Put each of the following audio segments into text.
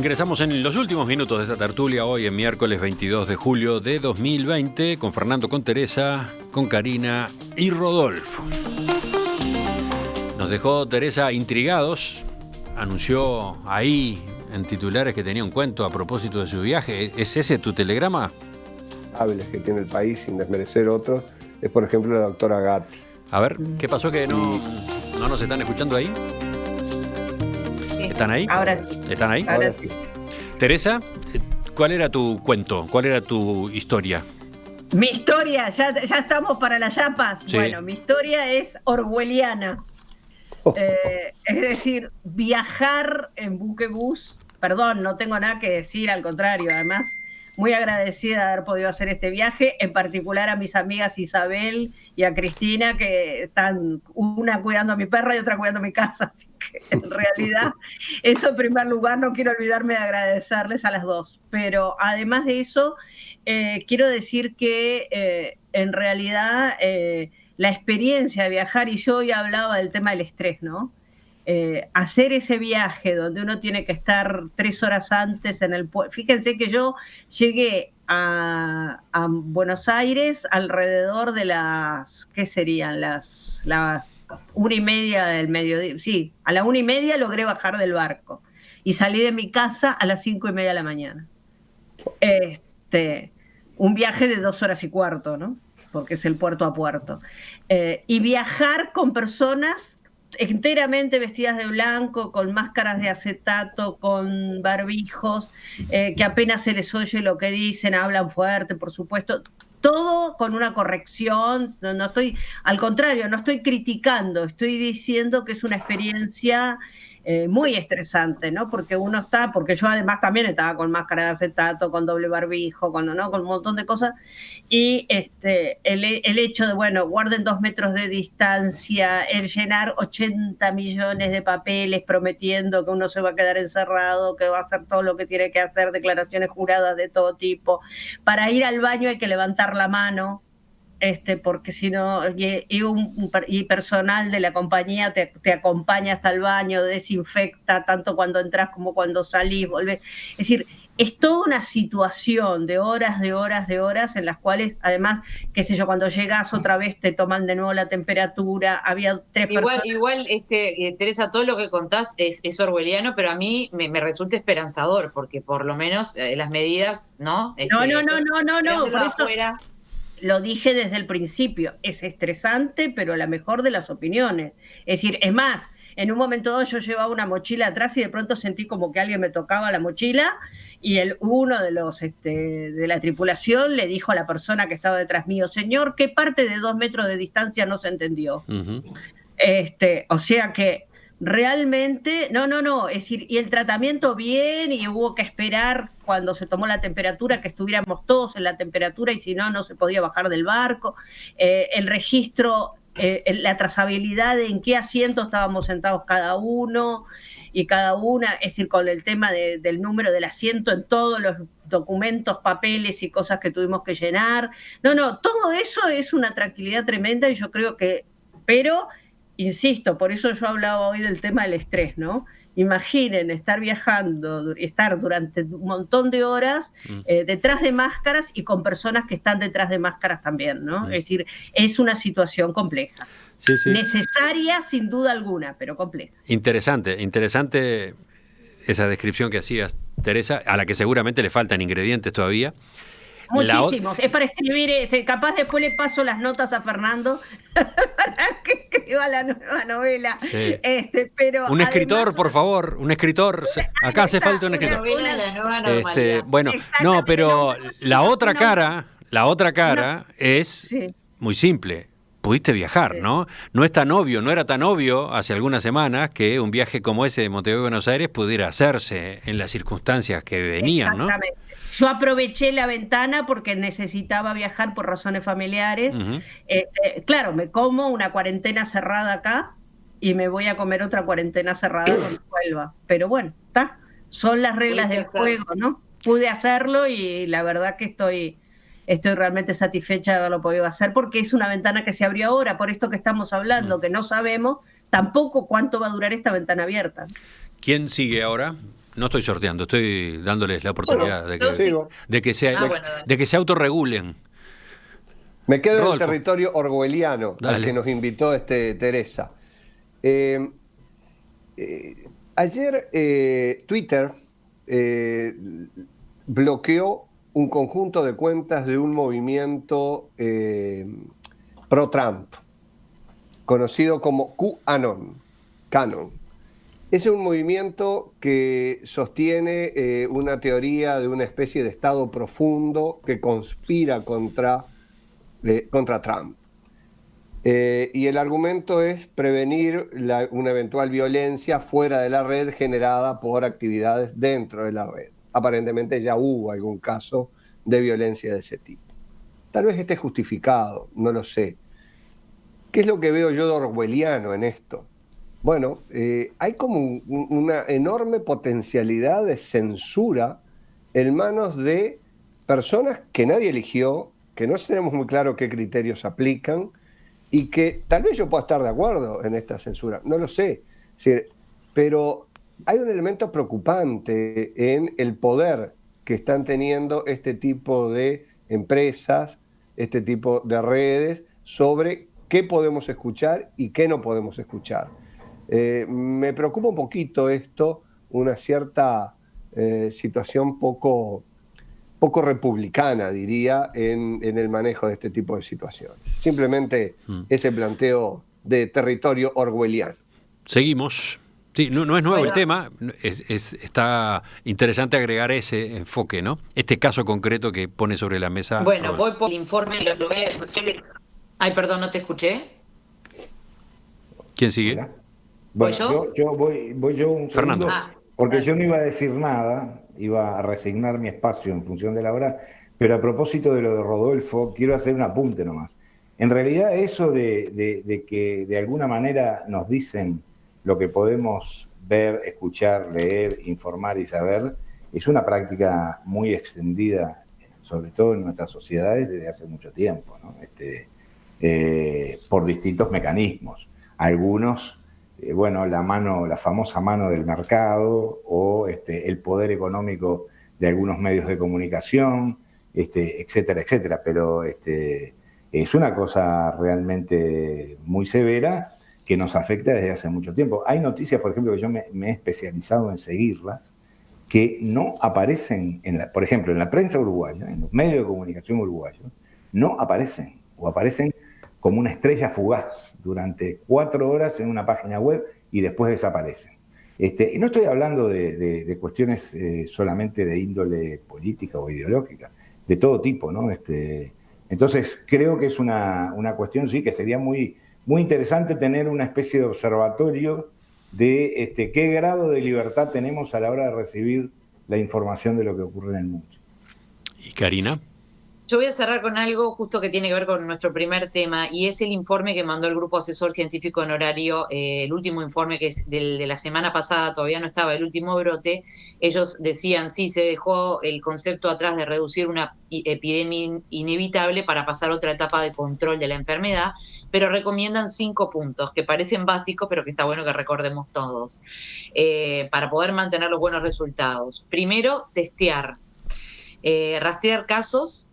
Ingresamos en los últimos minutos de esta tertulia hoy en miércoles 22 de julio de 2020 con Fernando, con Teresa, con Karina y Rodolfo. Nos dejó Teresa intrigados, anunció ahí en titulares que tenía un cuento a propósito de su viaje. ¿Es ese tu telegrama? Hables que tiene el país sin desmerecer otros, es por ejemplo la doctora Gatti. A ver, ¿qué pasó que no nos están escuchando ahí? Sí. ¿Están ahí? Ahora sí. ¿Están ahí? Ahora sí. Teresa, ¿cuál era tu cuento? ¿Cuál era tu historia? Mi historia, ya estamos para las yapas. Sí. Bueno, mi historia es orwelliana. Es decir, viajar en buquebús, perdón, no tengo nada que decir, al contrario, además, muy agradecida de haber podido hacer este viaje, en particular a mis amigas Isabel y a Cristina, que están una cuidando a mi perra y otra cuidando a mi casa, así que en realidad, eso en primer lugar, no quiero olvidarme de agradecerles a las dos, pero además de eso, quiero decir que en realidad la experiencia de viajar, y yo hoy hablaba del tema del estrés, ¿no? Hacer ese viaje donde uno tiene que estar 3 horas antes en el puerto. Fíjense que yo llegué a Buenos Aires alrededor de las, ¿qué serían? Las 1:30 del mediodía. Sí, a la 1:30 logré bajar del barco y salí de mi casa a las 5:30 de la mañana. Un viaje de 2 horas y cuarto, ¿no? Porque es el puerto a puerto. Y viajar con personas enteramente vestidas de blanco, con máscaras de acetato, con barbijos, que apenas se les oye lo que dicen, hablan fuerte, por supuesto, todo con una corrección. No estoy, al contrario, no estoy criticando, estoy diciendo que es una experiencia muy estresante, ¿no? Porque porque yo además también estaba con máscara de acetato, con doble barbijo, con un montón de cosas, y el hecho de, bueno, guarden 2 metros de distancia, el llenar 80 millones de papeles prometiendo que uno se va a quedar encerrado, que va a hacer todo lo que tiene que hacer, declaraciones juradas de todo tipo, para ir al baño hay que levantar la mano, porque si no, y personal de la compañía te acompaña hasta el baño, desinfecta tanto cuando entras como cuando salís, volvés. Es decir, es toda una situación de horas en las cuales, además, qué sé yo, cuando llegas otra vez te toman de nuevo la temperatura, había 3 personas. Igual, Teresa, todo lo que contás es orwelliano, pero a mí me resulta esperanzador, porque por lo menos las medidas, ¿no? No, por eso lo dije desde el principio, es estresante, pero la mejor de las opiniones. Es decir, es más, en un momento dado yo llevaba una mochila atrás y de pronto sentí como que alguien me tocaba la mochila y uno de los de la tripulación le dijo a la persona que estaba detrás mío: señor, ¿qué parte de 2 metros de distancia no se entendió? Uh-huh. O sea que realmente, no, es decir, y el tratamiento bien, y hubo que esperar cuando se tomó la temperatura, que estuviéramos todos en la temperatura, y si no, no se podía bajar del barco, el registro, la trazabilidad de en qué asiento estábamos sentados cada uno y cada una, es decir, con el tema del número del asiento en todos los documentos, papeles y cosas que tuvimos que llenar. No, todo eso es una tranquilidad tremenda, y yo creo que, pero insisto, por eso yo hablaba hoy del tema del estrés, ¿no? Imaginen estar viajando, estar durante un montón de horas detrás de máscaras y con personas que están detrás de máscaras también, ¿no? Es decir, es una situación compleja. Sí. Necesaria sin duda alguna, pero compleja. Interesante esa descripción que hacías, Teresa, a la que seguramente le faltan ingredientes todavía. Muchísimos. Es para escribir, capaz después le paso las notas a Fernando para que escriba la nueva novela. Sí. Pero un escritor, además, por favor, un escritor. Acá hace falta un escritor. Novela de la nueva normalidad. Bueno, no, pero la otra cara es muy simple. Pudiste viajar, ¿no? No es tan obvio, no era tan obvio hace algunas semanas que un viaje como ese de Montevideo a Buenos Aires pudiera hacerse en las circunstancias que venían, ¿no? Yo aproveché la ventana porque necesitaba viajar por razones familiares. Uh-huh. Claro, me como una cuarentena cerrada acá y me voy a comer otra cuarentena cerrada cuando vuelva. Pero bueno, está. Son las reglas del juego, ¿no? Pude hacerlo y la verdad que estoy realmente satisfecha de haberlo podido hacer, porque es una ventana que se abrió ahora, por esto que estamos hablando, que no sabemos tampoco cuánto va a durar esta ventana abierta. ¿Quién sigue ahora? No estoy sorteando, estoy dándoles la oportunidad de que se autorregulen. Me quedo Rodolfo. en el territorio orwelliano al que nos invitó Teresa. Ayer Twitter bloqueó un conjunto de cuentas de un movimiento pro-Trump, conocido como QAnon. Es un movimiento que sostiene una teoría de una especie de estado profundo que conspira contra Trump. Y el argumento es prevenir una eventual violencia fuera de la red generada por actividades dentro de la red. Aparentemente ya hubo algún caso de violencia de ese tipo. Tal vez esté justificado, no lo sé. ¿Qué es lo que veo yo de orwelliano en esto? Bueno, hay como una enorme potencialidad de censura en manos de personas que nadie eligió, que no tenemos muy claro qué criterios aplican y que tal vez yo pueda estar de acuerdo en esta censura, no lo sé. Pero hay un elemento preocupante en el poder que están teniendo este tipo de empresas, este tipo de redes, sobre qué podemos escuchar y qué no podemos escuchar. Me preocupa un poquito esto, una cierta situación poco republicana, diría, en el manejo de este tipo de situaciones. Simplemente ese planteo de territorio orwelliano. Seguimos. Sí, no es nuevo el tema, está interesante agregar ese enfoque, ¿no? Este caso concreto que pone sobre la mesa. Bueno, voy por el informe, lo veo. Ay, perdón, no te escuché. ¿Quién sigue? Bueno, voy yo un Fernando. segundo, porque yo no iba a decir nada, iba a resignar mi espacio en función de la hora, pero a propósito de lo de Rodolfo, quiero hacer un apunte nomás. En realidad eso de que de alguna manera nos dicen lo que podemos ver, escuchar, leer, informar y saber, es una práctica muy extendida, sobre todo en nuestras sociedades, desde hace mucho tiempo, ¿no? Por distintos mecanismos. Algunos, la famosa mano del mercado o el poder económico de algunos medios de comunicación, etcétera, etcétera. Pero es una cosa realmente muy severa que nos afecta desde hace mucho tiempo. Hay noticias, por ejemplo, que yo me he especializado en seguirlas, que no aparecen, por ejemplo, en la prensa uruguaya, en los medios de comunicación uruguayos, no aparecen, o aparecen como una estrella fugaz durante 4 horas en una página web y después desaparecen. Y no estoy hablando de cuestiones solamente de índole política o ideológica, de todo tipo, ¿no? Entonces, creo que es una cuestión, sí, que sería muy, muy interesante tener una especie de observatorio de qué grado de libertad tenemos a la hora de recibir la información de lo que ocurre en el mundo. ¿Y Karina? Yo voy a cerrar con algo justo que tiene que ver con nuestro primer tema, y es el informe que mandó el Grupo Asesor Científico Honorario, el último informe que es de la semana pasada, todavía no estaba el último brote. Ellos decían, sí, se dejó el concepto atrás de reducir una epidemia inevitable para pasar a otra etapa de control de la enfermedad, pero recomiendan 5 puntos que parecen básicos, pero que está bueno que recordemos todos, para poder mantener los buenos resultados. Primero, testear, rastrear casos,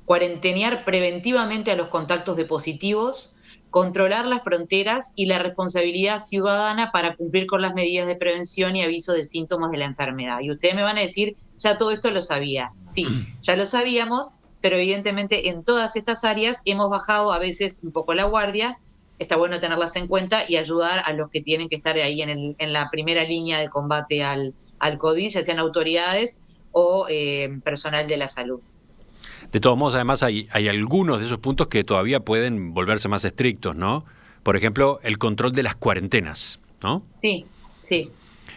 cuarentenear preventivamente a los contactos de positivos, controlar las fronteras y la responsabilidad ciudadana para cumplir con las medidas de prevención y aviso de síntomas de la enfermedad. Y ustedes me van a decir, ya todo esto lo sabía. Sí, ya lo sabíamos, pero evidentemente en todas estas áreas hemos bajado a veces un poco la guardia. Está bueno tenerlas en cuenta y ayudar a los que tienen que estar ahí en la primera línea de combate al COVID, ya sean autoridades o personal de la salud. De todos modos, además, hay algunos de esos puntos que todavía pueden volverse más estrictos, ¿no? Por ejemplo, el control de las cuarentenas, ¿no? Sí.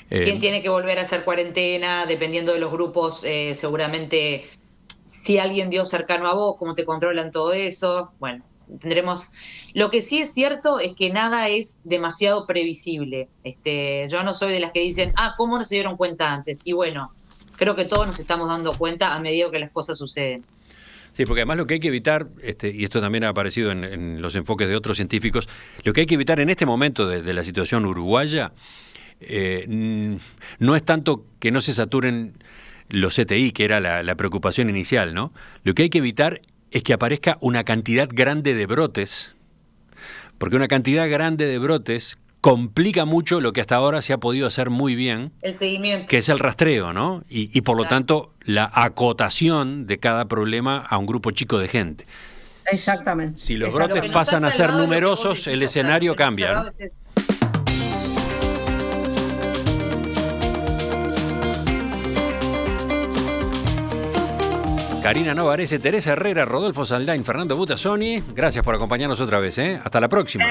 ¿Quién tiene que volver a hacer cuarentena? Dependiendo de los grupos, seguramente, si alguien dio cercano a vos, cómo te controlan todo eso. Bueno, tendremos... Lo que sí es cierto es que nada es demasiado previsible. Yo no soy de las que dicen, ¿cómo no se dieron cuenta antes? Y bueno, creo que todos nos estamos dando cuenta a medida que las cosas suceden. Sí, porque además lo que hay que evitar, y esto también ha aparecido en los enfoques de otros científicos, lo que hay que evitar en este momento de la situación uruguaya no es tanto que no se saturen los CTI, que era la preocupación inicial, ¿no? Lo que hay que evitar es que aparezca una cantidad grande de brotes, porque una cantidad grande de brotes complica mucho lo que hasta ahora se ha podido hacer muy bien, el seguimiento, que es el rastreo, ¿no? Y por lo tanto, la acotación de cada problema a un grupo chico de gente. Exactamente. Si los brotes pasan a ser numerosos, el escenario cambia, ¿no? Karina Novarese, Teresa Herrera, Rodolfo Saldain, Fernando Butazzoni, gracias por acompañarnos otra vez, ¿eh? Hasta la próxima.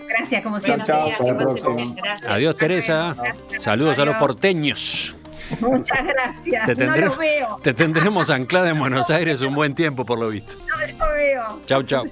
Gracias, como siempre. Chao, hasta la próxima. Adiós, Teresa. Saludos a los porteños. Muchas gracias. No lo veo. Te tendremos anclada en Buenos Aires un buen tiempo, por lo visto. No lo veo. Chau, chau.